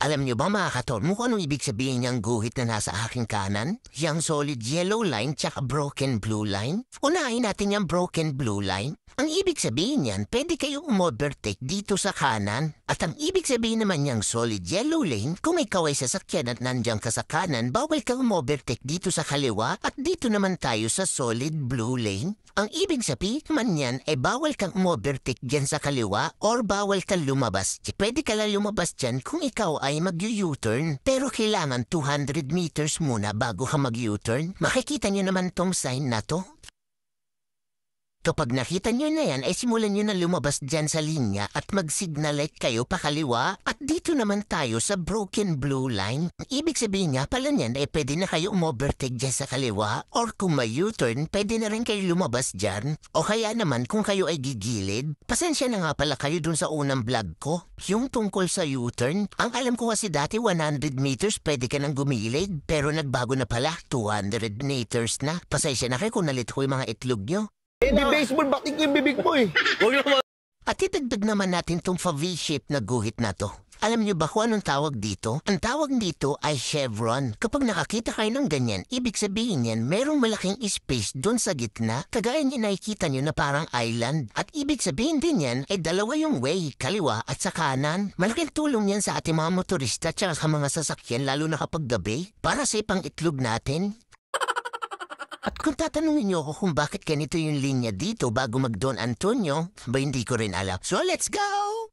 Alam niyo ba mga katormo kung anong ibig sabihin niyang guhit na nasa aking kanan? Yang solid yellow line tsaka broken blue line? Unahin natin yung broken blue line. Ang ibig sabihin niyan, pwede kayo umovertake dito sa kanan. At ang ibig sabihin naman niyang solid yellow lane, kung ikaw ay sasakyan at nandiyan ka sa kanan, bawal kang umovertake dito sa kaliwa at dito naman tayo sa solid blue lane. Ang ibig sabihin naman niyan ay bawal kang umovertake dyan sa kaliwa or bawal kang lumabas. Pwede ka lang lumabas dyan kung ikaw ay mag-U-turn. Pero kailangan 200 meters muna bago ka mag-U-turn. Makikita niyo naman tong sign na to. Kapag nakita nyo na yan, ay simulan nyo na lumabas dyan sa linya at mag-signal light kayo pakaliwa at dito naman tayo sa broken blue line. Ibig sabihin nga pala niyan ay pwede na kayo umovertake dyan sa kaliwa or kung may U-turn, pwede na rin kayo lumabas dyan. O kaya naman kung kayo ay gigilid. Pasensya na nga pala kayo dun sa unang vlog ko, yung tungkol sa U-turn. Ang alam ko kasi dati 100 meters pwede ka nang gumilid pero nagbago na pala 200 meters na. Pasensya na kayo kung nalito ko yung mga itlog nyo. Di baseball, bakit yung bibig mo eh? At itagdag naman natin tong V-shape na guhit na to. Alam niyo ba kung anong tawag dito? Ang tawag dito ay chevron. Kapag nakakita kayo ng ganyan, ibig sabihin yan, merong malaking space doon sa gitna. Kagaya niyo nakikita niyo na parang island. At ibig sabihin din yan ay dalawa yung way, kaliwa at sa kanan. Malaking tulong yan sa ating mga motorista at sa mga sasakyan lalo na kapag gabi para sa ipang itlog natin. At kung tatanungin niyo ako kung bakit ganito yung linya dito bago mag Don Antonio, ba hindi ko rin alam. So let's go!